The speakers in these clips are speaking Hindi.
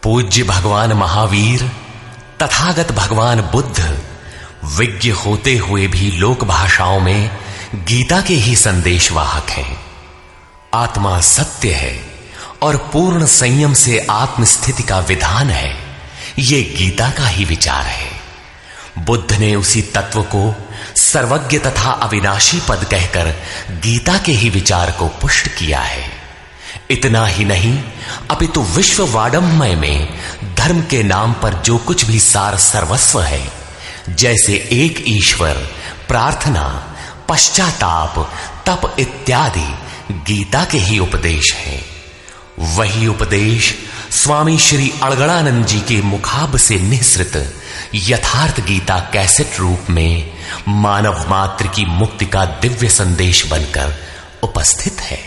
पूज्य भगवान महावीर तथागत भगवान बुद्ध विज्ञ होते हुए भी लोक भाषाओं में गीता के ही संदेशवाहक हैं। आत्मा सत्य है और पूर्ण संयम से आत्मस्थिति का विधान है, ये गीता का ही विचार है। बुद्ध ने उसी तत्व को सर्वज्ञ तथा अविनाशी पद कहकर गीता के ही विचार को पुष्ट किया है। इतना ही नहीं, अपितु विश्व वाडमय में धर्म के नाम पर जो कुछ भी सार सर्वस्व है, जैसे एक ईश्वर, प्रार्थना, पश्चाताप, तप इत्यादि गीता के ही उपदेश हैं। वही उपदेश स्वामी श्री अड़गड़ानंद जी के मुखाब से निःसृत यथार्थ गीता कैसेट रूप में मानव मात्र की मुक्ति का दिव्य संदेश बनकर उपस्थित है।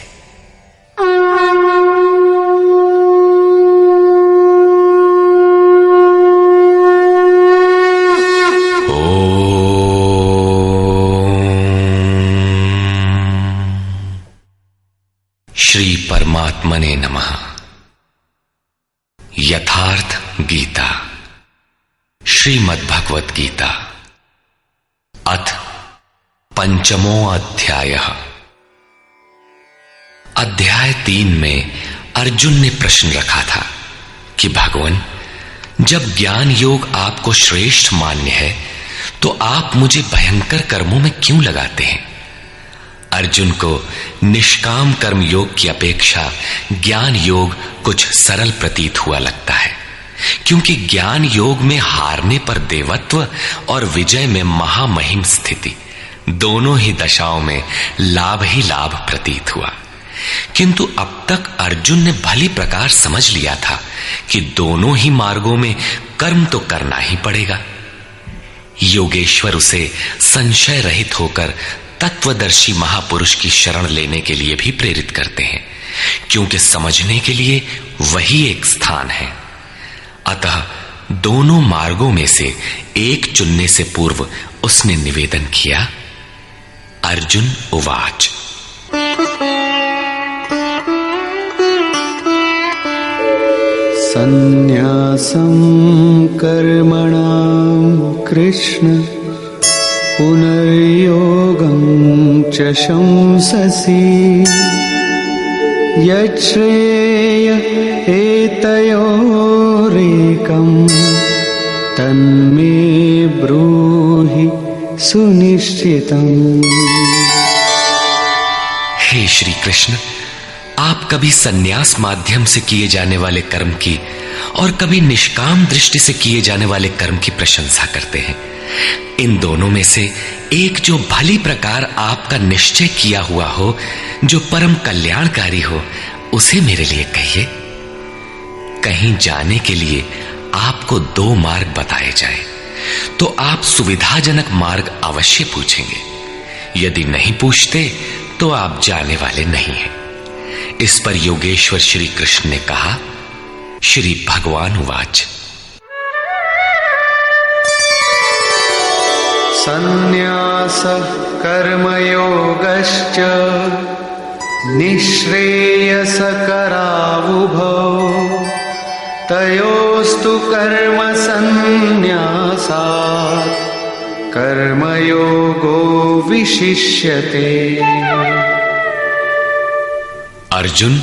श्री परमात्मने नमः। यथार्थ गीता, श्रीमद् भगवत गीता, अथ पंचमो अध्यायः। अध्याय 3 में अर्जुन ने प्रश्न रखा था कि भगवान, जब ज्ञान योग आपको श्रेष्ठ मान्य है तो आप मुझे भयंकर कर्मों में क्यों लगाते हैं? अर्जुन को निष्काम कर्म योग की अपेक्षा ज्ञान योग कुछ सरल प्रतीत हुआ लगता है, क्योंकि ज्ञान योग में हारने पर देवत्व और विजय में महामहिम स्थिति, दोनों ही दशाओं में लाभ ही लाभ प्रतीत हुआ। किंतु अब तक अर्जुन ने भली प्रकार समझ लिया था कि दोनों ही मार्गों में कर्म तो करना ही पड़ेगा। योगेश्वर उसे संशय रहित होकर तत्वदर्शी महापुरुष की शरण लेने के लिए भी प्रेरित करते हैं, क्योंकि समझने के लिए वही एक स्थान है। अतः दोनों मार्गों में से एक चुनने से पूर्व उसने निवेदन किया। अर्जुन उवाच। संन्यासं कर्मणां कृष्ण पुनर्योगं च शंससि यच्छ्रेय एतयोरेकं तन्मे ब्रूहि सुनिश्चितम्। हे श्री कृष्ण, आप कभी संन्यास माध्यम से किए जाने वाले कर्म की और कभी निष्काम दृष्टि से किए जाने वाले कर्म की प्रशंसा करते हैं। इन दोनों में से एक जो भली प्रकार आपका निश्चय किया हुआ हो, जो परम कल्याणकारी हो, उसे मेरे लिए कहिए। कहीं जाने के लिए आपको 2 मार्ग बताए जाए तो आप सुविधाजनक मार्ग अवश्य पूछेंगे। यदि नहीं पूछते तो आप जाने वाले नहीं हैं। इस पर योगेश्वर श्री कृष्ण ने कहा। श्री भगवान उवाच। संन्यासः कर्मयोगश्च निःश्रेयसकरावुभौ तयोस्तु कर्म संन्यासात् कर्मयोगो विशिष्यते। अर्जुन,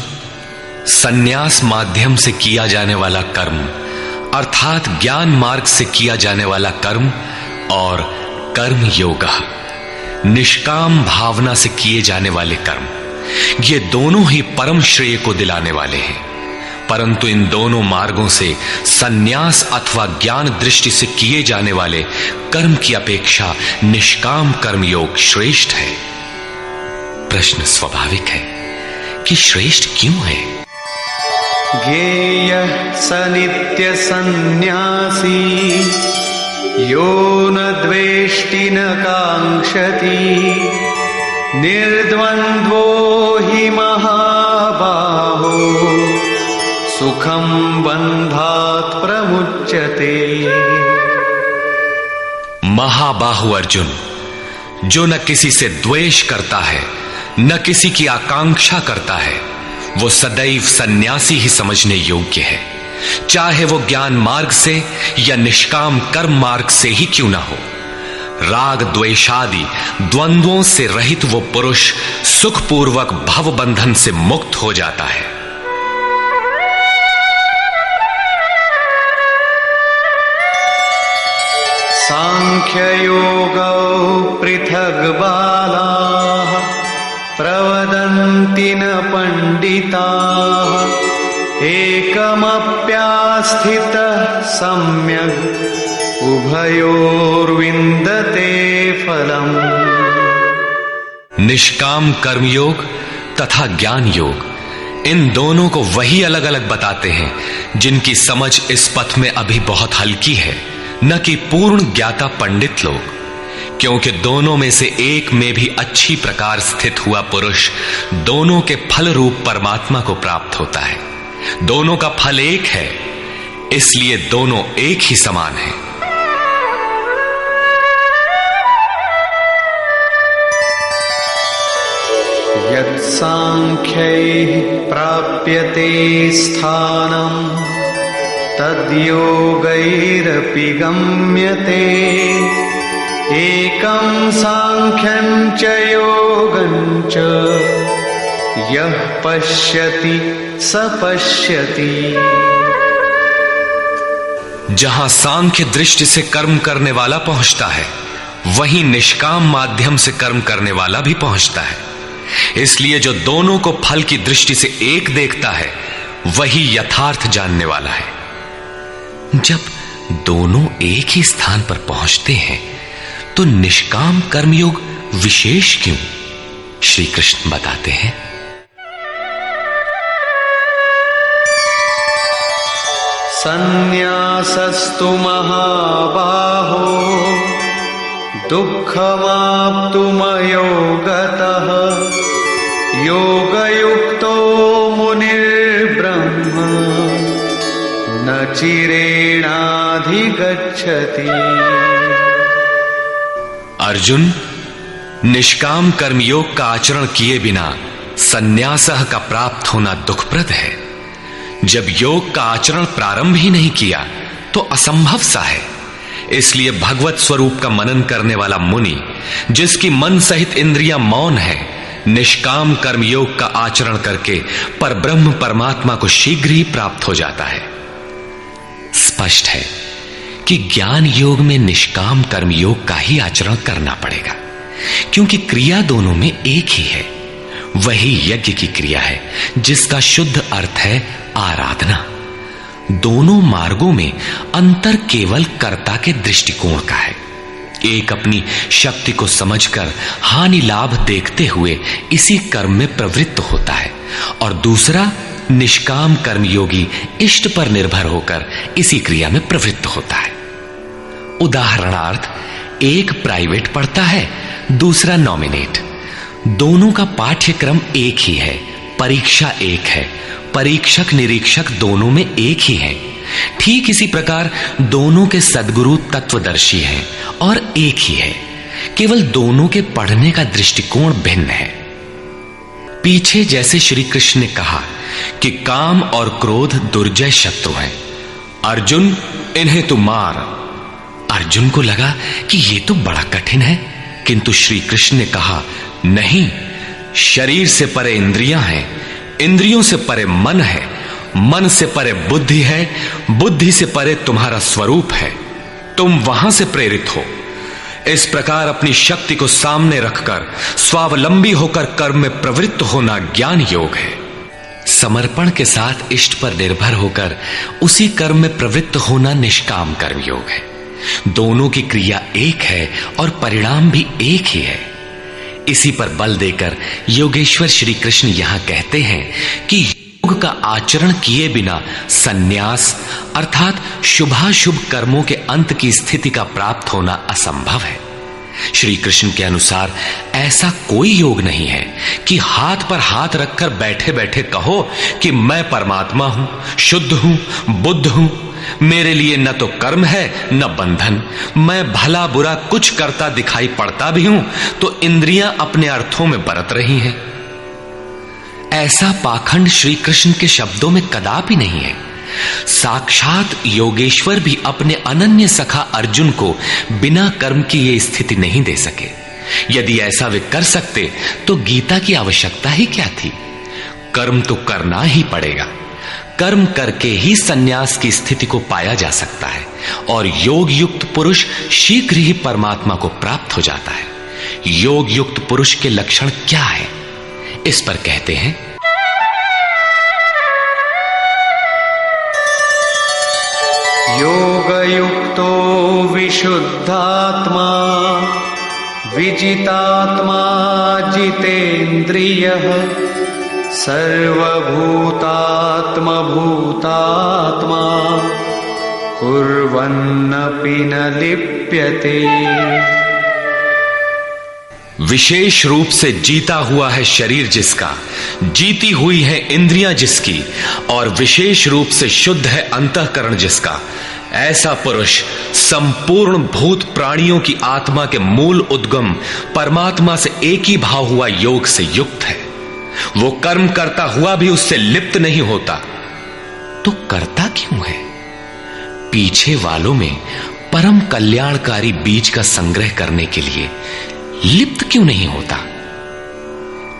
संन्यास माध्यम से किया जाने वाला कर्म अर्थात ज्ञान मार्ग से किया जाने वाला कर्म और कर्म योग, निष्काम भावना से किए जाने वाले कर्म, ये दोनों ही परम श्रेय को दिलाने वाले हैं। परंतु इन दोनों मार्गों से संन्यास अथवा ज्ञान दृष्टि से किए जाने वाले कर्म की अपेक्षा निष्काम कर्म योग श्रेष्ठ है। प्रश्न स्वाभाविक है कि श्रेष्ठ क्यों है? ज्ञेयः स नित्य सन्न्यासी यो न द्वेष्टि न कांक्षति निर्द्वन्द्वो हि महाबाहो सुखं बन्धात् प्रमुच्यते। महाबाहु अर्जुन, जो न किसी से द्वेष करता है न किसी की आकांक्षा करता है, वो सदैव सन्यासी ही समझने योग्य है, चाहे वो ज्ञान मार्ग से या निष्काम कर्म मार्ग से ही क्यों ना हो। राग द्वेषादि द्वंद्वों से रहित वो पुरुष सुखपूर्वक भव बंधन से मुक्त हो जाता है। सांख्ययोगौ पृथग् बालाः प्रवदन्ति न पंडिताः एकमप्यास्थितः सम्यग् उभयोर्विन्दते फलम्। निष्काम कर्मयोग तथा ज्ञान योग, इन दोनों को वही अलग अलग बताते हैं जिनकी समझ इस पथ में अभी बहुत हल्की है, न कि पूर्ण ज्ञाता पंडित लोग। क्योंकि दोनों में से एक में भी अच्छी प्रकार स्थित हुआ पुरुष दोनों के फल रूप परमात्मा को प्राप्त होता है। दोनों का फल एक है, इसलिए दोनों एक ही समान हैं। यत् सांख्यैः प्राप्यते स्थानम् तद्योगैरपि गम्यते एकं सांख्यं च योगं च यः पश्यति स पश्यति। जहां सांख्य दृष्टि से कर्म करने वाला पहुंचता है, वहीं निष्काम माध्यम से कर्म करने वाला भी पहुंचता है। इसलिए जो दोनों को फल की दृष्टि से एक देखता है, वही यथार्थ जानने वाला है। जब दोनों एक ही स्थान पर पहुंचते हैं, तो निष्काम कर्मयोग विशेष क्यों? श्री कृष्ण बताते हैं, संन्यासस्तु महाबाहो दुःखमाप्तुमयो गतः योगयुक्तो मुनिर्ब्रह्म न चिरेणाधिगच्छति। अर्जुन, निष्काम कर्मयोग का आचरण किए बिना संन्यासः का प्राप्त होना दुखप्रद है। जब योग का आचरण प्रारंभ ही नहीं किया तो असंभव सा है। इसलिए भगवत स्वरूप का मनन करने वाला मुनि, जिसकी मन सहित इंद्रियां मौन है, निष्काम कर्मयोग का आचरण करके परब्रह्म परमात्मा को शीघ्र ही प्राप्त हो जाता है। स्पष्ट है कि ज्ञान योग में निष्काम कर्मयोग का ही आचरण करना पड़ेगा, क्योंकि क्रिया दोनों में एक ही है। वही यज्ञ की क्रिया है, जिसका शुद्ध अर्थ है आराधना। दोनों मार्गों में अंतर केवल कर्ता के दृष्टिकोण का है। एक अपनी शक्ति को समझकर हानि लाभ देखते हुए इसी कर्म में प्रवृत्त होता है, और दूसरा निष्काम कर्मयोगी इष्ट पर निर्भर होकर इसी क्रिया में प्रवृत्त होता है। उदाहरणार्थ, एक प्राइवेट पढ़ता है, दूसरा नॉमिनेट। दोनों का पाठ्यक्रम एक ही है, परीक्षा एक है, परीक्षक निरीक्षक दोनों में एक ही है। ठीक इसी प्रकार दोनों के सद्गुरु तत्वदर्शी हैं और एक ही है, केवल दोनों के पढ़ने का दृष्टिकोण भिन्न है। पीछे जैसे श्री कृष्ण ने कहा कि काम और क्रोध दुर्जय शत्रु हैं, अर्जुन इन्हें तू मार। अर्जुन को लगा कि ये तो बड़ा कठिन है, किंतु श्री कृष्ण ने कहा, नहीं, शरीर से परे इंद्रियां हैं, इंद्रियों से परे मन है, मन से परे बुद्धि है, बुद्धि से परे तुम्हारा स्वरूप है, तुम वहां से प्रेरित हो। इस प्रकार अपनी शक्ति को सामने रखकर स्वावलंबी होकर कर्म में प्रवृत्त होना ज्ञान योग है। समर्पण के साथ इष्ट पर निर्भर होकर उसी कर्म में प्रवृत्त होना निष्काम कर्म योग है। दोनों की क्रिया एक है और परिणाम भी एक ही है। इसी पर बल देकर योगेश्वर श्री कृष्ण यहां कहते हैं कि योग का आचरण किए बिना सन्यास अर्थात शुभाशुभ कर्मों के अंत की स्थिति का प्राप्त होना असंभव है। श्री कृष्ण के अनुसार ऐसा कोई योग नहीं है कि हाथ पर हाथ रखकर बैठे बैठे कहो कि मैं परमात्मा हूं, शुद्ध हूं, बुद्ध हूं, मेरे लिए न तो कर्म है न बंधन, मैं भला बुरा कुछ करता दिखाई पड़ता भी हूं तो इंद्रियां अपने अर्थों में बरत रही हैं। ऐसा पाखंड श्री कृष्ण के शब्दों में कदापि नहीं है। साक्षात योगेश्वर भी अपने अनन्य सखा अर्जुन को बिना कर्म की ये स्थिति नहीं दे सके। यदि ऐसा वे कर सकते तो गीता की आवश्यकता ही क्या थी। कर्म तो करना ही पड़ेगा। कर्म करके ही सन्यास की स्थिति को पाया जा सकता है और योग युक्त पुरुष शीघ्र ही परमात्मा को प्राप्त हो जाता है। योग युक्त पुरुष के लक्षण क्या है, इस पर कहते हैं, योगयुक्तो विशुद्धात्मा विजितात्मा जितेन्द्रियः सर्वभूतात्मा भूतात्मा कुर्वन्नपि न लिप्यते। विशेष रूप से जीता हुआ है शरीर जिसका, जीती हुई है इंद्रियां जिसकी, और विशेष रूप से शुद्ध है अंतःकरण जिसका, ऐसा पुरुष संपूर्ण भूत प्राणियों की आत्मा के मूल उद्गम परमात्मा से एक ही भाव हुआ योग से युक्त है। वो कर्म करता हुआ भी उससे लिप्त नहीं होता। तो करता क्यों है? पीछे वालों में परम कल्याणकारी बीज का संग्रह करने के लिए लिप्त क्यों नहीं होता?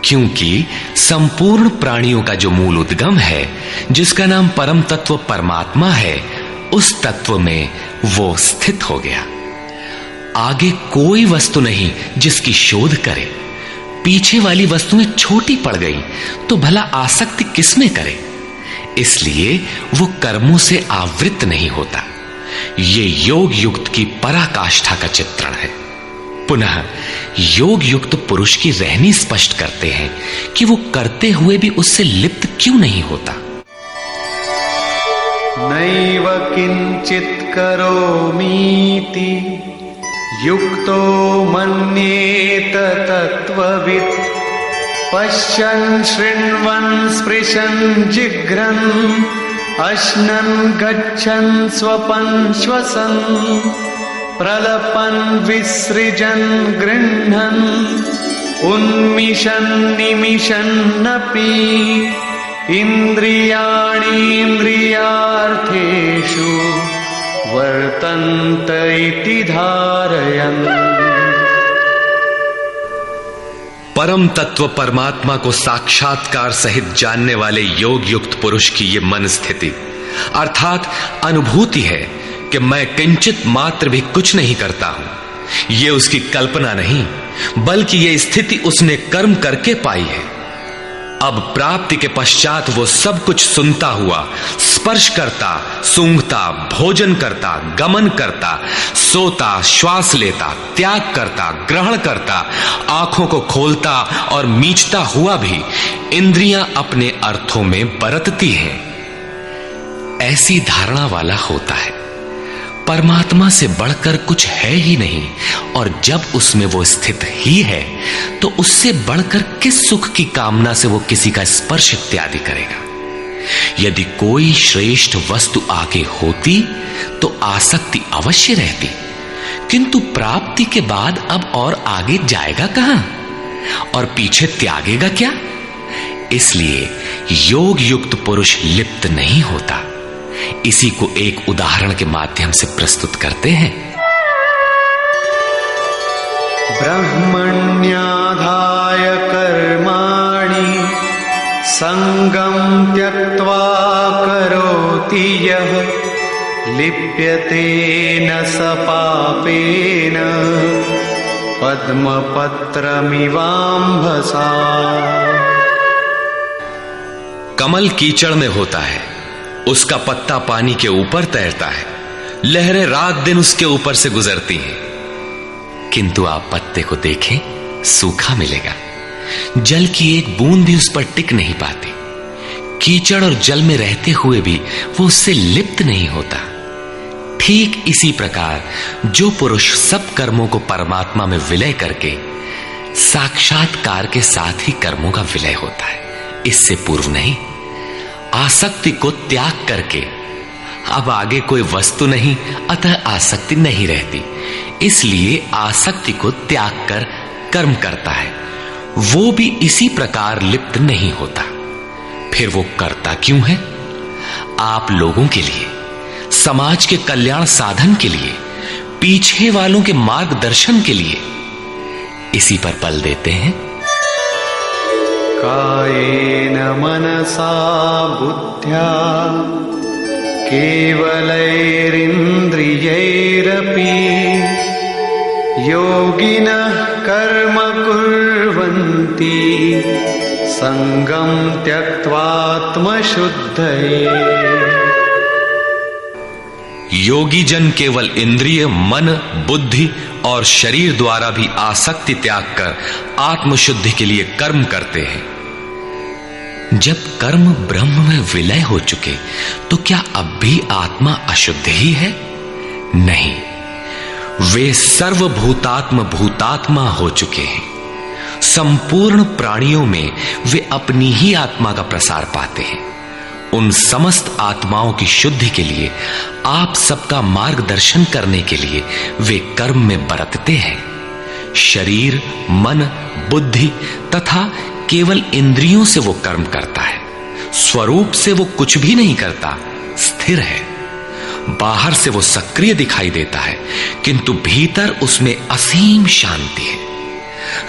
क्योंकि संपूर्ण प्राणियों का जो मूल उद्गम है, जिसका नाम परम तत्व परमात्मा है, उस तत्व में वो स्थित हो गया। आगे कोई वस्तु नहीं जिसकी शोध करे। पीछे वाली वस्तुएं छोटी पड़ गई तो भला आसक्ति किसमें करे? इसलिए वो कर्मों से आवृत्त नहीं होता। ये योग युक्त की पराकाष्ठा का चित्रण है। पुनः योग युक्त पुरुष की रहनी स्पष्ट करते हैं कि वो करते हुए भी उससे लिप्त क्यों नहीं होता। नैव किंचित करोमीति युक्तो मन्येत तत्त्ववित् पश्यन् शृण्वन् स्पृशन् जिघ्रन् अश्नन् गच्छन् स्वपन् श्वसन् प्रलपन् विसृजन् गृह्णन् उन्मिषन् निमिषन्नपि इन्द्रियाणीन्द्रियार्थेषु वर्तन्त इति धारयन्। परम तत्व परमात्मा को साक्षात्कार सहित जानने वाले योग युक्त पुरुष की ये मन स्थिति अर्थात अनुभूति है कि मैं किंचित मात्र भी कुछ नहीं करता हूं। ये उसकी कल्पना नहीं, बल्कि ये स्थिति उसने कर्म करके पाई है। अब प्राप्ति के पश्चात वो सब कुछ सुनता हुआ, स्पर्श करता, सूंघता, भोजन करता, गमन करता, सोता, श्वास लेता, त्याग करता, ग्रहण करता, आंखों को खोलता और मीचता हुआ भी इंद्रियां अपने अर्थों में बरतती हैं। ऐसी धारणा वाला होता है परमात्मा से बढ़कर कुछ है ही नहीं, और जब उसमें वो स्थित ही है तो उससे बढ़कर किस सुख की कामना से वो किसी का स्पर्श इत्यादि करेगा। यदि कोई श्रेष्ठ वस्तु आगे होती तो आसक्ति अवश्य रहती, किंतु प्राप्ति के बाद अब और आगे जाएगा कहां और पीछे त्यागेगा क्या? इसलिए योग युक्त पुरुष लिप्त नहीं होता। इसी को एक उदाहरण के माध्यम से प्रस्तुत करते हैं। ब्रह्मण्याधाय कर्माणि संगं त्यक्त्वा करोति यः लिप्यते न स पापेन पद्मपत्रमिवाम्भसा। कमल कीचड़ में होता है, उसका पत्ता पानी के ऊपर तैरता है, लहरें रात दिन उसके ऊपर से गुजरती हैं, किंतु आप पत्ते को देखें सूखा मिलेगा। जल की एक बूंद भी उस पर टिक नहीं पाती। कीचड़ और जल में रहते हुए भी वो उससे लिप्त नहीं होता। ठीक इसी प्रकार जो पुरुष सब कर्मों को परमात्मा में विलय करके साक्षात्कार के साथ ही कर्मों का विलय होता है, इससे पूर्व नहीं। आसक्ति को त्याग करके अब आगे कोई वस्तु नहीं, अतः आसक्ति नहीं रहती, इसलिए आसक्ति को त्याग कर कर्म करता है। वो भी इसी प्रकार लिप्त नहीं होता। फिर वो करता क्यों है? आप लोगों के लिए, समाज के कल्याण साधन के लिए, पीछे वालों के मार्गदर्शन के लिए। इसी पर बल देते हैं। कायेन मनसा बुद्ध्या केवलैरिन्द्रियैरपि योगिनः कर्म कुर्वन्ति संगम त्यक्त्वात्मशुद्धये। योगी जन केवल इंद्रिय, मन, बुद्धि और शरीर द्वारा भी आसक्ति त्याग कर आत्मशुद्धि के लिए कर्म करते हैं। जब कर्म ब्रह्म में विलय हो चुके तो क्या अब भी आत्मा अशुद्ध ही है? नहीं, वे सर्वभूतात्म भूतात्मा हो चुके हैं। संपूर्ण प्राणियों में वे अपनी ही आत्मा का प्रसार पाते हैं। उन समस्त आत्माओं की शुद्धि के लिए, आप सबका मार्गदर्शन करने के लिए वे कर्म में बरतते हैं। शरीर, मन, बुद्धि तथा केवल इंद्रियों से वो कर्म करता है। स्वरूप से वो कुछ भी नहीं करता, स्थिर है। बाहर से वो सक्रिय दिखाई देता है, किंतु भीतर उसमें असीम शांति है।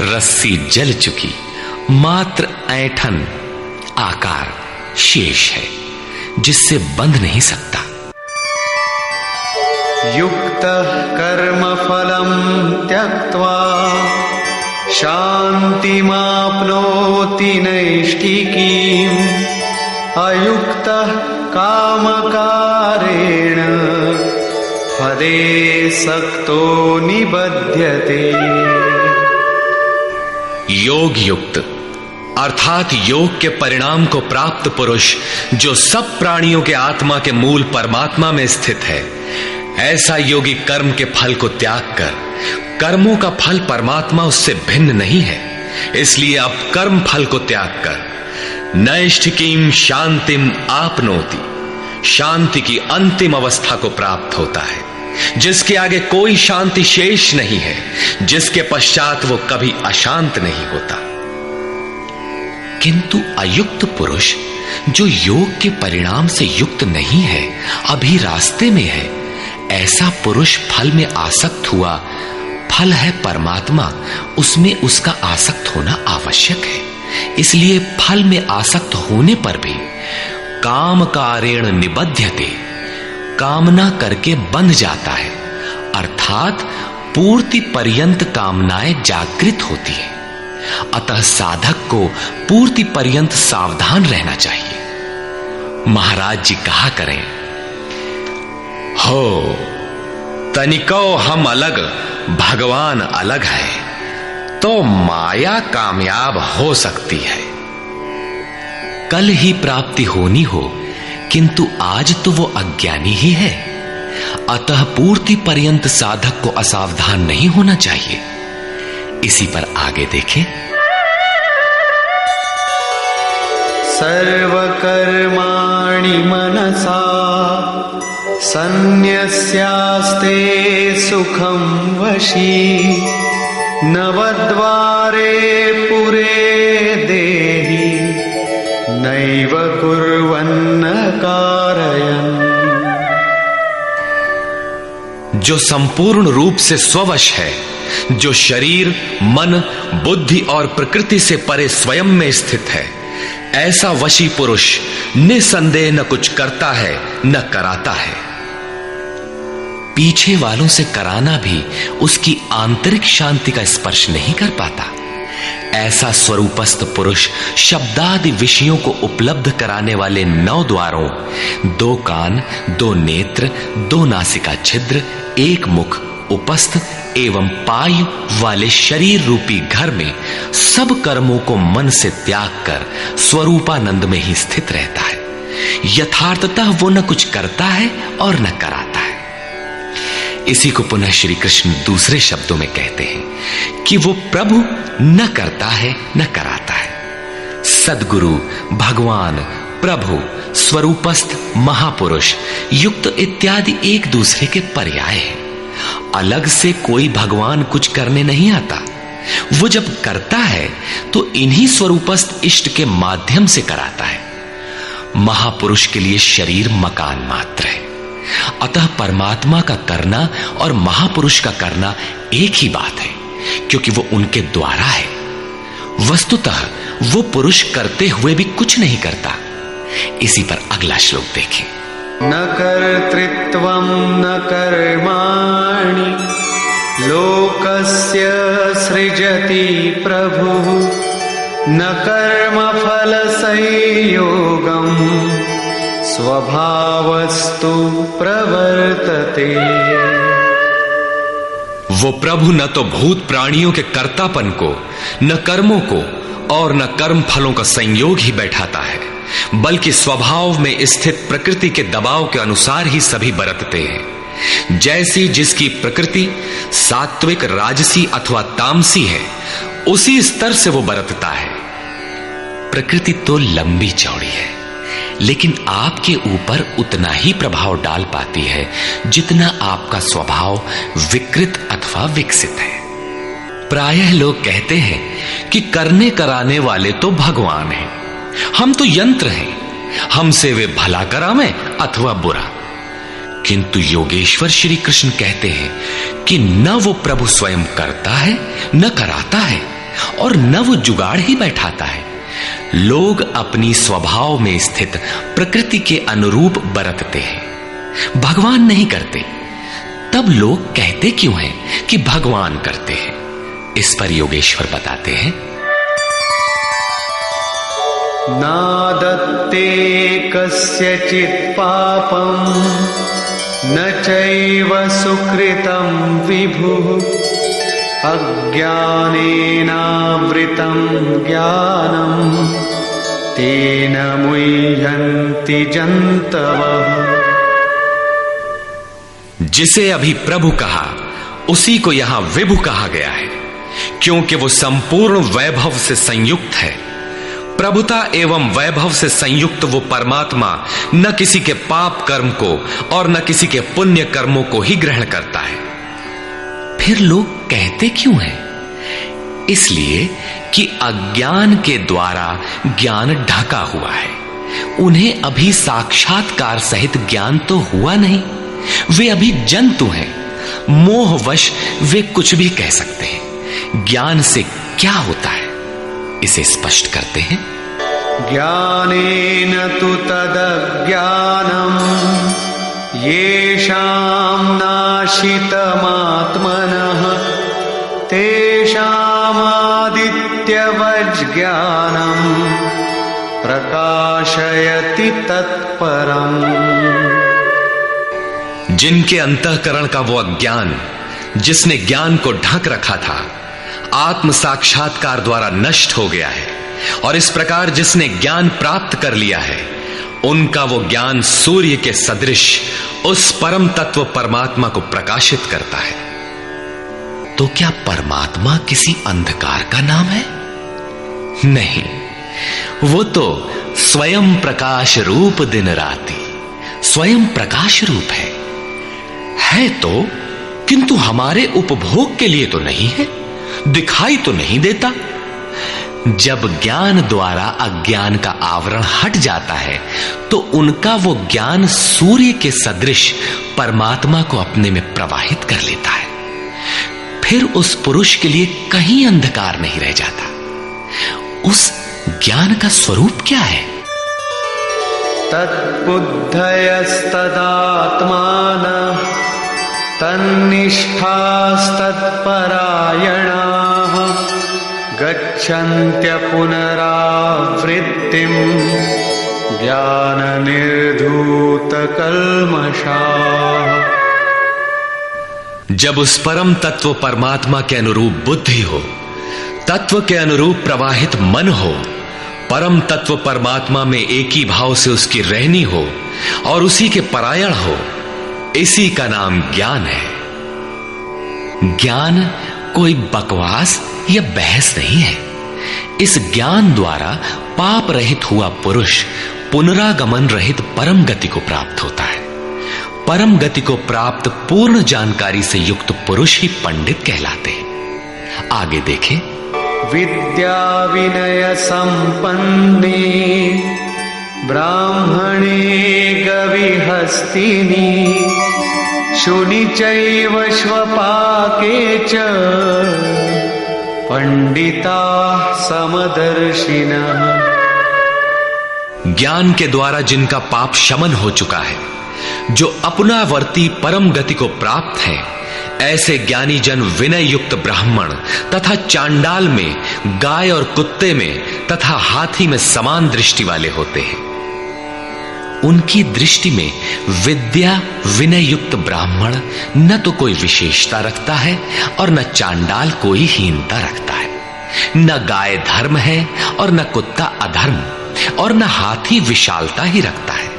रस्सी जल चुकी, मात्र ऐंठन आकार शेष है, जिससे बंध नहीं सकता। युक्तः कर्म फलं त्यक्त्वा शान्तिमाप्नोति नैष्ठिकीम् अयुक्तः कामकारेण फले सक्तो निबध्यते। योग युक्त अर्थात योग के परिणाम को प्राप्त पुरुष जो सब प्राणियों के आत्मा के मूल परमात्मा में स्थित है, ऐसा योगी कर्म के फल को त्याग कर, कर्मों का फल परमात्मा उससे भिन्न नहीं है, इसलिए अब कर्म फल को त्याग कर नैष्ठिकीम शांतिम आपनोति, शांति की अंतिम अवस्था को प्राप्त होता है, जिसके आगे कोई शांति शेष नहीं है, जिसके पश्चात वो कभी अशांत नहीं होता। किंतु अयुक्त पुरुष जो योग के परिणाम से युक्त नहीं है, अभी रास्ते में है, ऐसा पुरुष फल में आसक्त हुआ। फल है परमात्मा, उसमें उसका आसक्त होना आवश्यक है, इसलिए फल में आसक्त होने पर भी काम कारेण निबध्यते, कामना करके बंध जाता है, अर्थात पूर्ति पर्यंत कामनाएं जागृत होती है। अतः साधक को पूर्ति पर्यंत सावधान रहना चाहिए। महाराज जी कहा करें, हो तनिको हम अलग, भगवान अलग है, तो माया कामयाब हो सकती है। कल ही प्राप्ति होनी हो, किंतु आज तो वो अज्ञानी ही है। अतः पूर्ति पर्यंत साधक को असावधान नहीं होना चाहिए। इसी पर आगे देखें। सर्वकर्माणि मनसा सन्न्यस्यास्ते सुखं वशी नवद्वारे पुरे देहि नैव कुर्वन्न कारयन्। जो संपूर्ण रूप से स्ववश है, जो शरीर, मन, बुद्धि और प्रकृति से परे स्वयं में स्थित है, ऐसा वशी पुरुष निसंदेह न कुछ करता है न कराता है। पीछे वालों से कराना भी उसकी आंतरिक शांति का स्पर्श नहीं कर पाता। ऐसा स्वरूपस्थ पुरुष शब्दादि विषयों को उपलब्ध कराने वाले 9 द्वारों, 2 कान, 2 नेत्र, 2 नासिका छिद्र, 1 मुख, उपस्थ एवं पायु वाले शरीर रूपी घर में सब कर्मों को मन से त्याग कर स्वरूपानंद में ही स्थित रहता है। यथार्थतः वो न कुछ करता है और न कराता है। इसी को पुनः श्री कृष्ण दूसरे शब्दों में कहते हैं कि वो प्रभु न करता है न कराता है। सद्गुरु, भगवान, प्रभु, स्वरूपस्थ, महापुरुष, युक्त इत्यादि एक दूसरे के पर्याय हैं। अलग से कोई भगवान कुछ करने नहीं आता। वो जब करता है तो इन्हीं स्वरूपस्थ इष्ट के माध्यम से कराता है। महापुरुष के लिए शरीर मकान मात्र है। अतः परमात्मा का करना और महापुरुष का करना एक ही बात है, क्योंकि वो उनके द्वारा है। वस्तुतः वो पुरुष करते हुए भी कुछ नहीं करता। इसी पर अगला श्लोक देखें। न कर्तृत्वं न कर्माणि लोकस्य सृजति प्रभुः न कर्मफल संयोगं स्वभावस्तु प्रवर्तते। वो प्रभु न तो भूत प्राणियों के कर्तापन को, न कर्मों को और न कर्म फलों का संयोग ही बैठाता है, बल्कि स्वभाव में स्थित प्रकृति के दबाव के अनुसार ही सभी बरतते हैं। जैसी जिसकी प्रकृति सात्विक, राजसी अथवा तामसी है, उसी स्तर से वो बरतता है। प्रकृति तो लंबी चौड़ी है, लेकिन आपके ऊपर उतना ही प्रभाव डाल पाती है जितना आपका स्वभाव विकृत अथवा विकसित है। प्रायः लोग कहते हैं कि करने कराने वाले तो भगवान हैं, हम तो यंत्र हैं, हमसे वे भला करावें अथवा बुरा। किंतु योगेश्वर श्री कृष्ण कहते हैं कि न वो प्रभु स्वयं करता है, न कराता है, और न वो जुगाड़ ही बैठाता है। लोग अपनी स्वभाव में स्थित प्रकृति के अनुरूप बरतते हैं, भगवान नहीं करते। तब लोग कहते क्यों हैं कि भगवान करते हैं? इस पर योगेश्वर बताते हैं। नादत्ते कस्यचित् पापं न चैव सुकृतं विभुः अज्ञानेनावृतं ज्ञानं तेन मुह्यन्ति जन्तवः। जिसे अभी प्रभु कहा, उसी को यहां विभु कहा गया है, क्योंकि वो संपूर्ण वैभव से संयुक्त है। प्रभुता एवं वैभव से संयुक्त वो परमात्मा न किसी के पाप कर्म को और न किसी के पुण्य कर्मों को ही ग्रहण करता है। फिर लोग कहते क्यों हैं? इसलिए कि अज्ञान के द्वारा ज्ञान ढका हुआ है। उन्हें अभी साक्षात्कार सहित ज्ञान तो हुआ नहीं, वे अभी जंतु हैं। मोहवश वे कुछ भी कह सकते हैं। ज्ञान से क्या होता है, इसे स्पष्ट करते हैं। ज्ञानेन तु तदज्ञानम् येषां नाशितमात्मनः तेषामादित्यवज्ज्ञानं प्रकाशयति तत्परम्। जिनके अंतःकरण का वो अज्ञान, जिसने ज्ञान को ढक रखा था, आत्म साक्षात्कार द्वारा नष्ट हो गया है, और इस प्रकार जिसने ज्ञान प्राप्त कर लिया है, उनका वो ज्ञान सूर्य के सदृश उस परम तत्व परमात्मा को प्रकाशित करता है। तो क्या परमात्मा किसी अंधकार का नाम है? नहीं, वो तो स्वयं प्रकाश रूप दिन राति, स्वयं प्रकाश रूप है तो, किंतु हमारे उपभोग के लिए तो नहीं है, दिखाई तो नहीं देता। जब ज्ञान द्वारा अज्ञान का आवरण हट जाता है, तो उनका वो ज्ञान सूर्य के सदृश परमात्मा को अपने में प्रवाहित कर लेता है। फिर उस पुरुष के लिए कहीं अंधकार नहीं रह जाता। उस ज्ञान का स्वरूप क्या है? तद्बुद्धयस्तदात्मानः तन्निष्ठास्तत्परायणाः गच्छन्त्य पुनरावृत्तिं ज्ञाननिर्धूतकल्मषाः। जब उस परम तत्व परमात्मा के अनुरूप बुद्धि हो, तत्व के अनुरूप प्रवाहित मन हो, परम तत्व परमात्मा में एक ही भाव से उसकी रहनी हो और उसी के परायण हो, इसी का नाम ज्ञान है। ज्ञान कोई बकवास या बहस नहीं है। इस ज्ञान द्वारा पाप रहित हुआ पुरुष पुनरागमन रहित परम गति को प्राप्त होता है। परम गति को प्राप्त पूर्ण जानकारी से युक्त पुरुष ही पंडित कहलाते हैं। आगे देखें। विद्या विनय संपन्ने ब्राह्मणे गविहस्तिनी शुनि चैव श्वपाके च पंडिता समदर्शिनः। ज्ञान के द्वारा जिनका पाप शमन हो चुका है, जो अपनावर्ती परम गति को प्राप्त हैं, ऐसे ज्ञानी जन विनय युक्त ब्राह्मण तथा चांडाल में, गाय और कुत्ते में तथा हाथी में समान दृष्टि वाले होते हैं। उनकी दृष्टि में विद्या विनय युक्त ब्राह्मण न तो कोई विशेषता रखता है और न चांडाल कोई हीनता रखता है। न गाय धर्म है और न कुत्ता अधर्म, और न हाथी विशालता ही रखता है।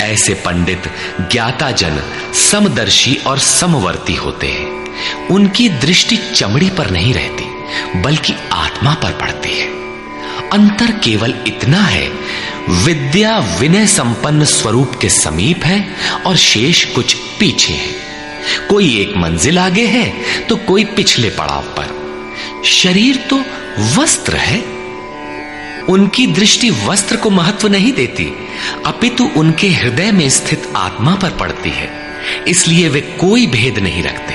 ऐसे पंडित ज्ञाता जन समदर्शी और समवर्ती होते हैं। उनकी दृष्टि चमड़ी पर नहीं रहती बल्कि आत्मा पर पड़ती है। अंतर केवल इतना है, विद्या विनय संपन्न स्वरूप के समीप है और शेष कुछ पीछे है। कोई एक मंजिल आगे है तो कोई पिछले पड़ाव पर। शरीर तो वस्त्र है। उनकी दृष्टि वस्त्र को महत्व नहीं देती, अपितु उनके हृदय में स्थित आत्मा पर पड़ती है। इसलिए वे कोई भेद नहीं रखते।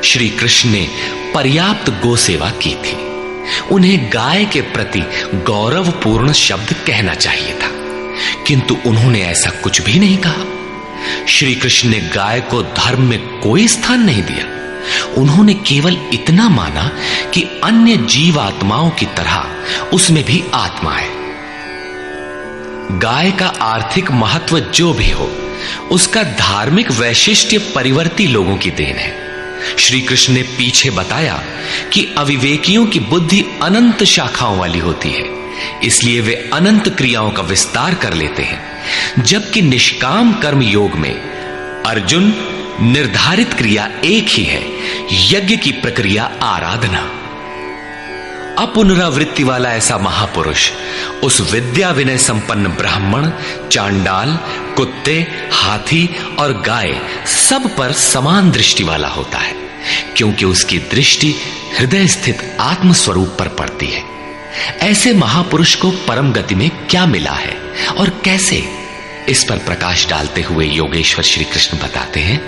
श्री कृष्ण ने पर्याप्त गो सेवा की थी। उन्हें गाय के प्रति गौरवपूर्ण शब्द कहना चाहिए था, किंतु उन्होंने ऐसा कुछ भी नहीं कहा। श्री कृष्ण ने गाय को धर्म में कोई स्थान नहीं दिया। उन्होंने केवल इतना माना कि अन्य जीव आत्माओं की तरह उसमें भी आत्मा है। गाय का आर्थिक महत्व जो भी हो, उसका धार्मिक वैशिष्ट्य परिवर्ती लोगों की देन है। श्री कृष्ण ने पीछे बताया कि अविवेकियों की बुद्धि अनंत शाखाओं वाली होती है, इसलिए वे अनंत क्रियाओं का विस्तार कर लेते हैं। जबकि निष्काम कर्म योग में अर्जुन निर्धारित क्रिया एक ही है, यज्ञ की प्रक्रिया आराधना। अपुनरावृत्ति वाला ऐसा महापुरुष उस विद्या विनय संपन्न ब्राह्मण, चांडाल, कुत्ते, हाथी और गाय सब पर समान दृष्टि वाला होता है, क्योंकि उसकी दृष्टि हृदय स्थित आत्म स्वरूप पर पड़ती है। ऐसे महापुरुष को परम गति में क्या मिला है और कैसे, इस पर प्रकाश डालते हुए योगेश्वर श्री कृष्ण बताते हैं।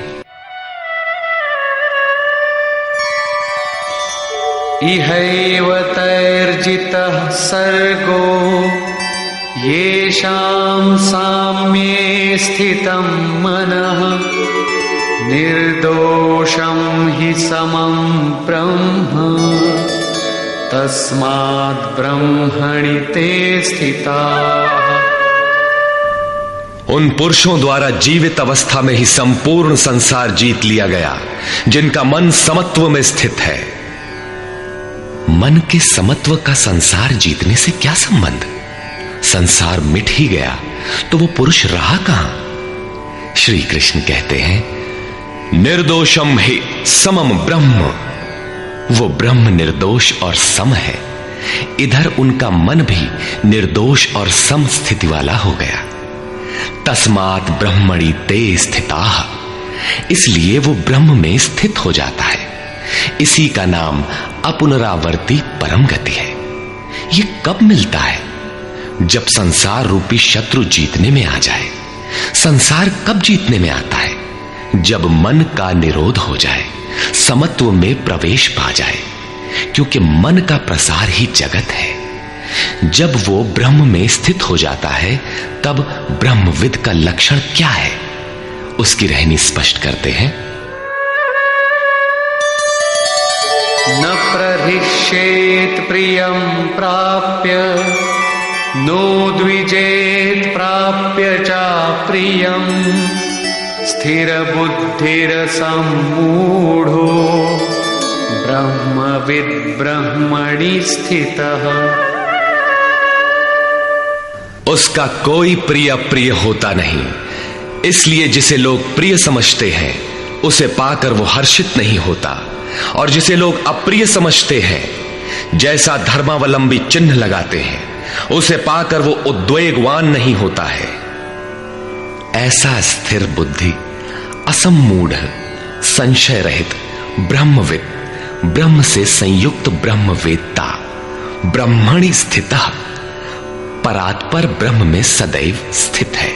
इहैव तैर्जितः सर्गो येषां साम्ये स्थितं मनः निर्दोषं हि समं ब्रह्म तस्माद् ब्रह्मणि ते स्थिताः। उन पुरुषों द्वारा जीवित अवस्था में ही संपूर्ण संसार जीत लिया गया, जिनका मन समत्व में स्थित है। मन के समत्व का संसार जीतने से क्या संबंध? संसार मिट ही गया तो वो पुरुष रहा कहां? श्री कृष्ण कहते हैं, निर्दोषम हि समम ब्रह्म। वो ब्रह्म निर्दोष और सम है। इधर उनका मन भी निर्दोष और सम स्थिति वाला हो गया। तस्मात् ब्रह्मणि ते स्थिताः, इसलिए वो ब्रह्म में स्थित हो जाता है। इसी का नाम अपुनरावर्ती परम गति है। ये कब मिलता है? जब संसार रूपी शत्रु जीतने में आ जाए। संसार कब जीतने में आता है? जब मन का निरोध हो जाए, समत्व में प्रवेश पा जाए, क्योंकि मन का प्रसार ही जगत है। जब वो ब्रह्म में स्थित हो जाता है, तब ब्रह्मविद का लक्षण क्या है, उसकी रहनी स्पष्ट करते हैं। न प्रहिष्येत् प्रियं प्राप्य नो द्विजेत् प्राप्य च प्रियं स्थिरबुद्धिरसम्मूढो ब्रह्मविद् ब्रह्मणि स्थितः। उसका कोई प्रिय अप्रिय होता नहीं, इसलिए जिसे लोग प्रिय समझते हैं उसे पाकर वो हर्षित नहीं होता, और जिसे लोग अप्रिय समझते हैं, जैसा धर्मावलंबी चिन्ह लगाते हैं, उसे पाकर वो उद्वेगवान नहीं होता है। ऐसा स्थिर बुद्धि, असम्मूढ़, संशय रहित ब्रह्मविद, ब्रह्म से संयुक्त ब्रह्मवेत्ता, ब्रह्मणि स्थितः, परात्पर ब्रह्म में सदैव स्थित है।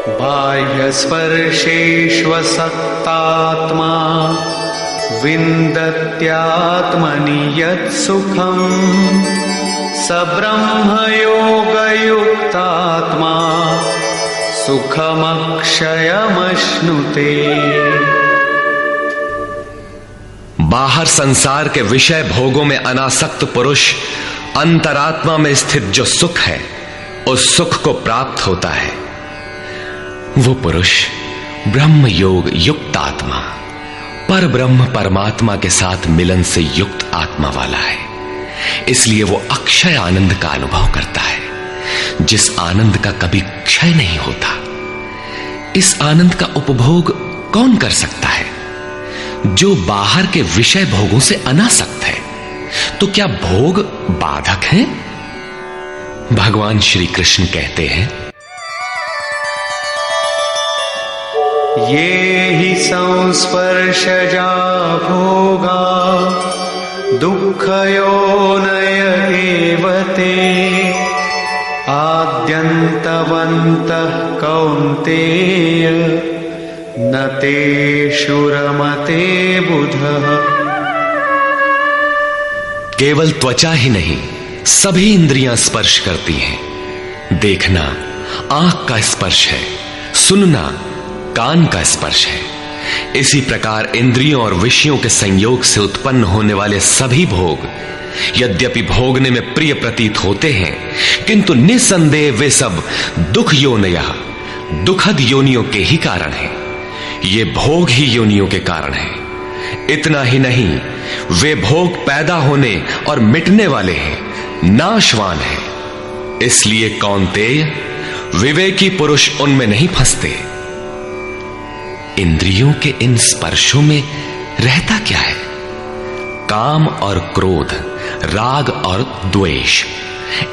बाह्य स्पर्शेष्वसक्तात्मा विन्दत्यात्मनि यत् सुखम् स ब्रह्मयोगयुक्तात्मा सुखमक्षयमश्नुते। बाहर संसार के विषय भोगों में अनासक्त पुरुष अंतरात्मा में स्थित जो सुख है उस सुख को प्राप्त होता है। वो पुरुष ब्रह्म योग युक्त आत्मा, पर ब्रह्म परमात्मा के साथ मिलन से युक्त आत्मा वाला है। इसलिए वो अक्षय आनंद का अनुभव करता है, जिस आनंद का कभी क्षय नहीं होता। इस आनंद का उपभोग कौन कर सकता है? जो बाहर के विषय भोगों से अनासक्त है। तो क्या भोग बाधक हैं? भगवान श्री कृष्ण कहते हैं, ये हि संस्पर्शजा भोगा दुःखयोनय एव ते आद्यन्तवन्तः कौन्तेय न तेषु रमते बुधः। केवल त्वचा ही नहीं, सभी इंद्रियां स्पर्श करती हैं। देखना आंख का स्पर्श है, सुनना कान का स्पर्श है। इसी प्रकार इंद्रियों और विषयों के संयोग से उत्पन्न होने वाले सभी भोग यद्यपि भोगने में प्रिय प्रतीत होते हैं, किंतु निसंदेह वे सब दुख योनयः, दुखद योनियों के ही कारण हैं। ये भोग ही योनियों के कारण हैं। इतना ही नहीं, वे भोग पैदा होने और मिटने वाले हैं, नाशवान हैं। इसलिए कौन्तेय, विवेकी पुरुष उनमें नहीं फंसते। इंद्रियों के इन स्पर्शों में रहता क्या है? काम और क्रोध, राग और द्वेष।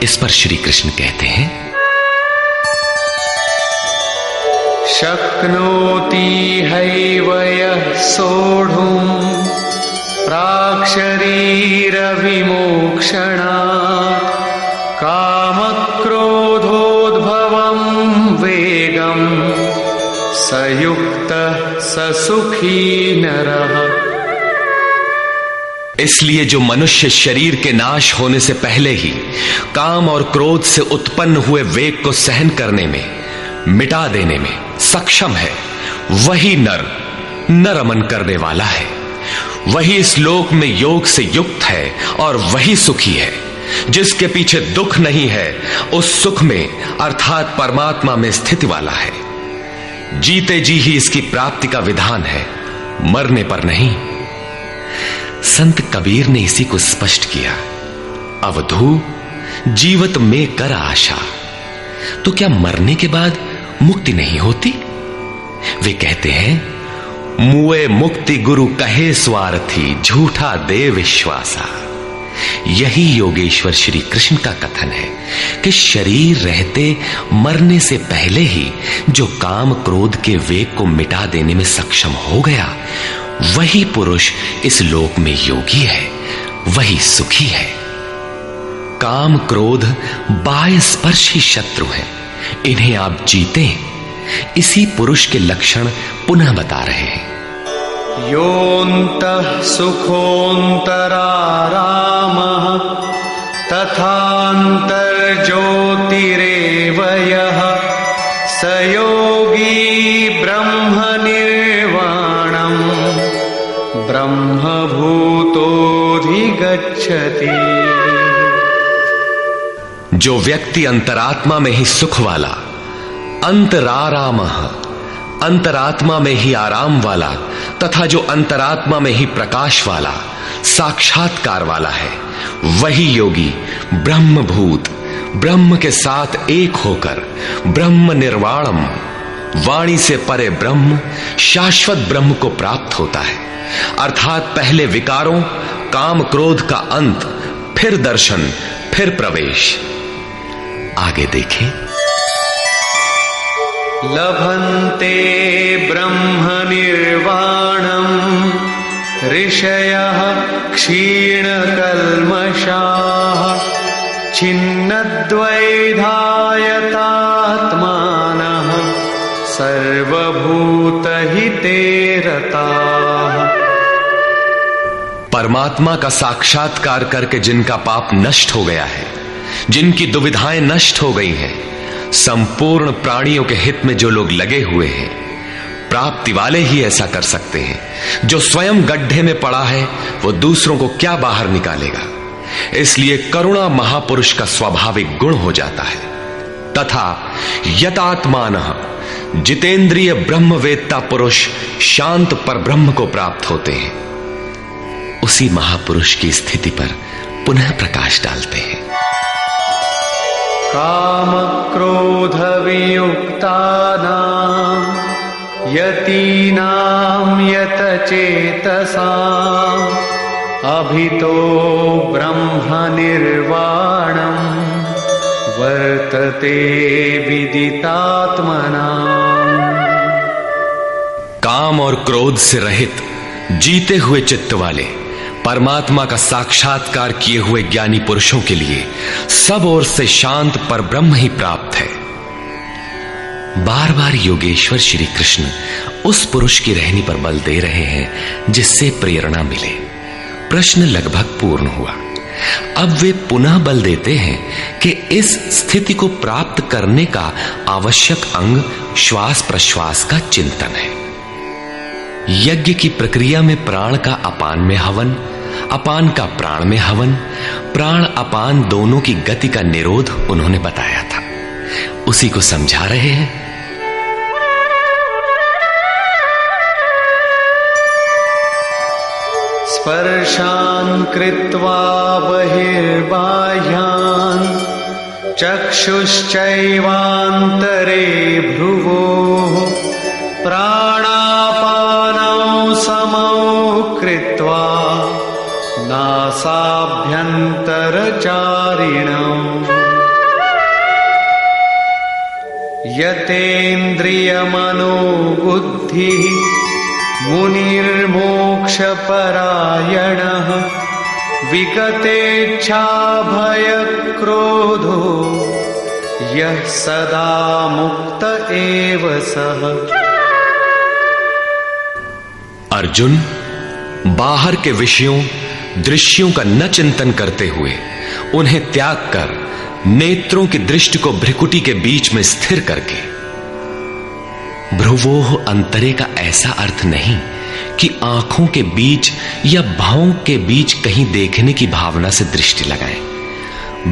इस पर श्री कृष्ण कहते हैं, शक्नोति हैव यः सोढुम् प्राक्शरीरविमोक्षणात् कामक्रोधोद्भवम् वेगम् स युक्तः स सुखी नरः। इसलिए जो मनुष्य शरीर के नाश होने से पहले ही काम और क्रोध से उत्पन्न हुए वेग को सहन करने में, मिटा देने में सक्षम है, वही नर रमन करने वाला है। वही इस लोक में योग से युक्त है और वही सुखी है। जिसके पीछे दुख नहीं है, उस सुख में अर्थात परमात्मा में स्थिति वाला है। जीते जी ही इसकी प्राप्ति का विधान है, मरने पर नहीं। संत कबीर ने इसी को स्पष्ट किया, अवधू जीवत में कर आशा। तो क्या मरने के बाद मुक्ति नहीं होती? वे कहते हैं, मुए मुक्ति गुरु कहे स्वार्थी, झूठा दे विश्वासा। यही योगेश्वर श्री कृष्ण का कथन है कि शरीर रहते मरने से पहले ही जो काम क्रोध के वेग को मिटा देने में सक्षम हो गया, वही पुरुष इस लोक में योगी है, वही सुखी है। काम क्रोध बाह्य स्पर्श ही शत्रु है, इन्हें आप जीते। इसी पुरुष के लक्षण पुनः बता रहे हैं, योऽन्तः सुखोऽन्तरारामः तथान्तर्ज्योतिरेव यः स योगी ब्रह्मनिर्वाणम् ब्रह्मभूतोऽधिगच्छति। जो व्यक्ति अंतरात्मा में ही सुख वाला, अंतरारामः, अंतरात्मा में ही आराम वाला, तथा जो अंतरात्मा में ही प्रकाश वाला, साक्षात्कार वाला है, वही योगी ब्रह्मभूत, ब्रह्म के साथ एक होकर ब्रह्म निर्वाणम, वाणी से परे ब्रह्म, शाश्वत ब्रह्म को प्राप्त होता है। अर्थात पहले विकारों, काम क्रोध का अंत, फिर दर्शन, फिर प्रवेश। आगे देखें, लभन्ते ब्रह्म निर्वाणम् ऋषयः क्षीणकल्मषाः छिन्नद्वैधायतात्मानः सर्वभूतहिते रताः। परमात्मा का साक्षात्कार करके जिनका पाप नष्ट हो गया है, जिनकी दुविधाएं नष्ट हो गई हैं, संपूर्ण प्राणियों के हित में जो लोग लगे हुए हैं, प्राप्ति वाले ही ऐसा कर सकते हैं। जो स्वयं गड्ढे में पड़ा है वो दूसरों को क्या बाहर निकालेगा। इसलिए करुणा महापुरुष का स्वाभाविक गुण हो जाता है। तथा यतात्मानः, जितेंद्रिय ब्रह्मवेत्ता पुरुष शांत पर ब्रह्म को प्राप्त होते हैं, उसी महापुरुष की स्थिति पर पुनः प्रकाश डालते हैं। काम क्रोध वियुक्तानां यतीनां यतचेतसां अभितो ब्रह्म निर्वाणं वर्तते विदितात्मनां। काम और क्रोध से रहित जीते हुए चित्त वाले परमात्मा का साक्षात्कार किए हुए ज्ञानी पुरुषों के लिए सब ओर से शांत पर ब्रह्म ही प्राप्त है। बार बार योगेश्वर श्री कृष्ण उस पुरुष की रहनी पर बल दे रहे हैं जिससे प्रेरणा मिले। प्रश्न लगभग पूर्ण हुआ। अब वे पुनः बल देते हैं कि इस स्थिति को प्राप्त करने का आवश्यक अंग श्वास प्रश्वास का चिंतन है। यज्ञ की प्रक्रिया में प्राण का अपान में हवन, अपान का प्राण में हवन, प्राण अपान दोनों की गति का निरोध उन्होंने बताया था, उसी को समझा रहे हैं। स्पर्शान् कृत्वा बहिर्बाह्यान् चक्षुश्चैवान्तरे भ्रुवोः प्राणापानौ समौ कृत्वा नासाभ्यन्तरचारिणौ यतेन्द्रियमनोबुद्धिः मुनिर्मोक्षपरायणः विगतेच्छाभयक्रोधो यः सदा मुक्त एव सः। अर्जुन, बाहर के विषयों दृश्यों का न चिंतन करते हुए उन्हें त्याग कर नेत्रों की दृष्टि को भ्रिकुटी के बीच में स्थिर करके, भ्रुवोह अंतरे का ऐसा अर्थ नहीं कि आंखों के बीच या भावों के बीच कहीं देखने की भावना से दृष्टि लगाएं।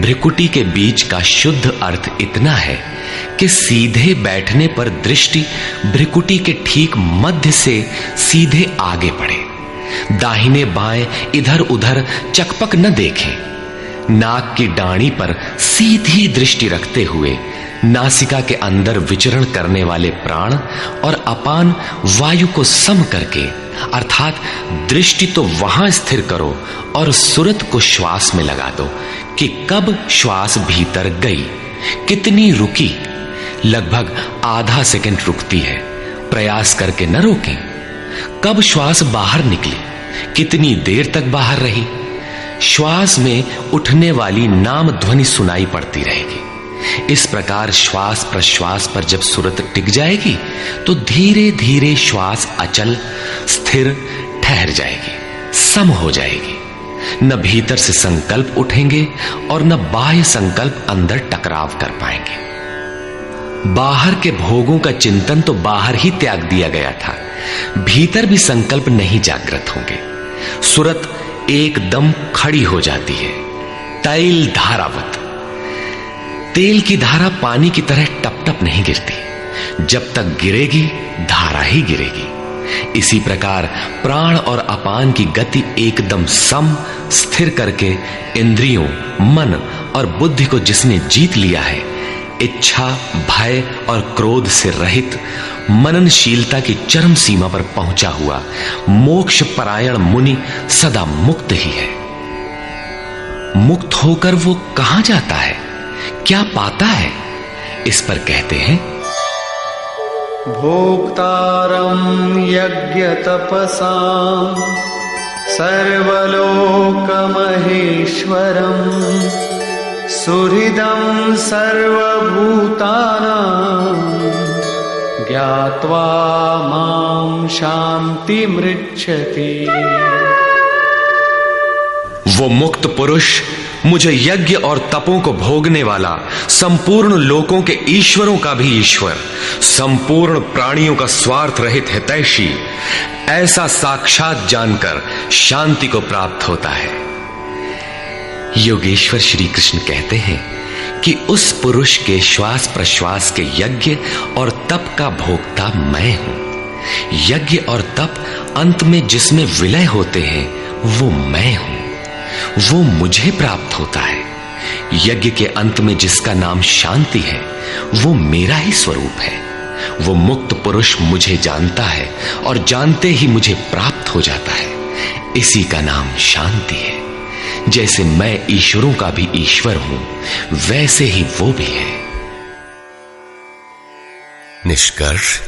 भ्रिकुटी के बीच का शुद्ध अर्थ इतना है कि सीधे बैठने पर दृष्टि भ्रिकुटी के ठीक मध्य से सीधे आगे बढ़े। दाहिने बाएं इधर उधर चकपक न देखें। नाक की डाणी पर सीधी दृष्टि रखते हुए नासिका के अंदर विचरण करने वाले प्राण और अपान वायु को सम करके, अर्थात दृष्टि तो वहां स्थिर करो और सुरत को श्वास में लगा दो कि कब श्वास भीतर गई, कितनी रुकी। लगभग आधा सेकंड रुकती है, प्रयास करके न रोकें। कब श्वास बाहर निकली, कितनी देर तक बाहर रही। श्वास में उठने वाली नाम ध्वनि सुनाई पड़ती रहेगी। इस प्रकार श्वास प्रश्वास पर जब सुरत टिक जाएगी तो धीरे धीरे श्वास अचल स्थिर ठहर जाएगी, सम हो जाएगी। न भीतर से संकल्प उठेंगे और न बाह्य संकल्प अंदर टकराव कर पाएंगे। बाहर के भोगों का चिंतन तो बाहर ही त्याग दिया गया था, भीतर भी संकल्प नहीं जागृत होंगे। सुरत एकदम खड़ी हो जाती है, तैल धारावत। तेल की धारा पानी की तरह टप टप नहीं गिरती, जब तक गिरेगी धारा ही गिरेगी। इसी प्रकार प्राण और अपान की गति एकदम सम स्थिर करके इंद्रियों, मन और बुद्धि को जिसने जीत लिया है, इच्छा, भय और क्रोध से रहित, मननशीलता की चरम सीमा पर पहुंचा हुआ मोक्ष परायण मुनि सदा मुक्त ही है। मुक्त होकर वो कहां जाता है, क्या पाता है, इस पर कहते हैं भोक्तारं यज्ञ तपसां सर्वलोकमहेश्वरं सुहृदं सर्वभूतानां ज्ञात्वा मां शान्तिमृच्छति। वो मुक्त पुरुष मुझे यज्ञ और तपों को भोगने वाला, संपूर्ण लोकों के ईश्वरों का भी ईश्वर, संपूर्ण प्राणियों का स्वार्थ रहित हितैषी, ऐसा साक्षात जानकर शांति को प्राप्त होता है। योगेश्वर श्री कृष्ण कहते हैं कि उस पुरुष के श्वास प्रश्वास के यज्ञ और तप का भोक्ता मैं हूं। यज्ञ और तप अंत में जिसमें विलय होते हैं वो मैं हूं, वो मुझे प्राप्त होता है। यज्ञ के अंत में जिसका नाम शांति है वो मेरा ही स्वरूप है। वो मुक्त पुरुष मुझे जानता है और जानते ही मुझे प्राप्त हो जाता है। इसी का नाम शांति है। जैसे मैं ईश्वरों का भी ईश्वर हूं, वैसे ही वो भी है। निष्कर्ष,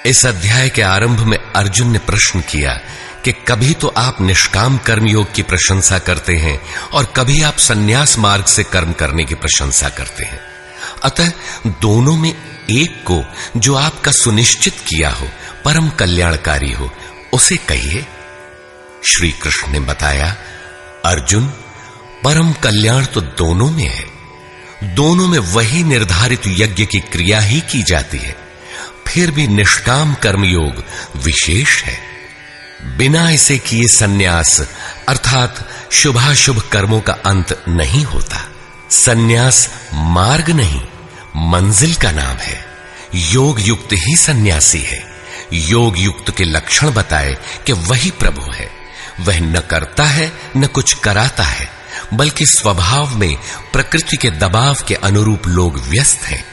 इस अध्याय के आरंभ में अर्जुन ने प्रश्न किया कि कभी तो आप निष्काम कर्म योग की प्रशंसा करते हैं और कभी आप संन्यास मार्ग से कर्म करने की प्रशंसा करते हैं। अतः दोनों में एक को जो आपका सुनिश्चित किया हो, परम कल्याणकारी हो, उसे कहिए। श्री कृष्ण ने बताया, अर्जुन, परम कल्याण तो दोनों में है। दोनों में वही निर्धारित यज्ञ की क्रिया ही की जाती है। फिर भी निष्काम कर्मयोग विशेष है। बिना इसे किए संन्यास अर्थात शुभाशुभ कर्मों का अंत नहीं होता। संन्यास मार्ग नहीं, मंजिल का नाम है। योग युक्त ही सन्यासी है। योग युक्त के लक्षण बताए कि वही प्रभु है। वह न करता है न कुछ कराता है, बल्कि स्वभाव में प्रकृति के दबाव के अनुरूप लोग व्यस्त हैं।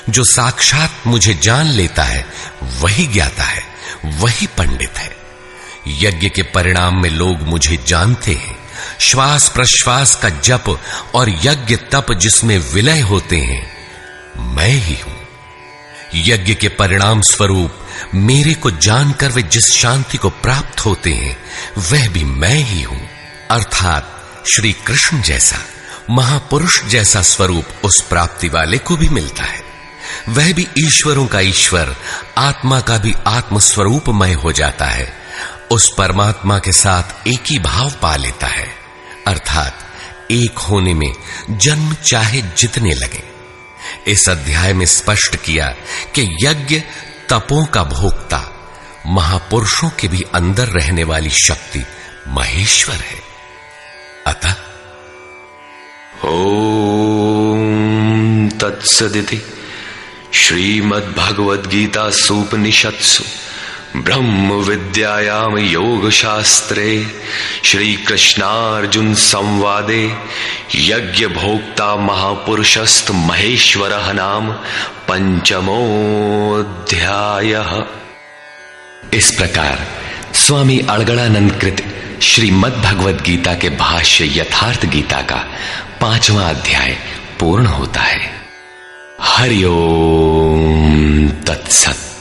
जो साक्षात मुझे जान लेता है वही ज्ञाता है, वही पंडित है। यज्ञ के परिणाम में लोग मुझे जानते हैं। श्वास प्रश्वास का जप और यज्ञ तप जिसमें विलय होते हैं, मैं ही हूं। यज्ञ के परिणाम स्वरूप मेरे को जानकर वे जिस शांति को प्राप्त होते हैं, वह भी मैं ही हूं। अर्थात श्री कृष्ण जैसा महापुरुष जैसा स्वरूप उस प्राप्ति वाले को भी मिलता है। वह भी ईश्वरों का ईश्वर, आत्मा का भी आत्म स्वरूपमय हो जाता है। उस परमात्मा के साथ एक ही भाव पा लेता है। अर्थात एक होने में जन्म चाहे जितने लगे। इस अध्याय में स्पष्ट किया कि यज्ञ तपों का भोक्ता, महापुरुषों के भी अंदर रहने वाली शक्ति महेश्वर है। अतः ओम तत्सदिति श्रीमद्भगवद्गीतासु उपनिषत्सु ब्रह्म विद्यायाम योग शास्त्रे श्री कृष्णार्जुन संवादे यज्ञ भोक्ता महापुरुषस्त महेश्वरः नाम पंचमोऽध्यायः। इस प्रकार स्वामी अड़गड़ानंद कृत श्रीमद् भगवद गीता के भाष्य यथार्थ गीता का 5वां अध्याय पूर्ण होता है। हरि ओम तत्सत।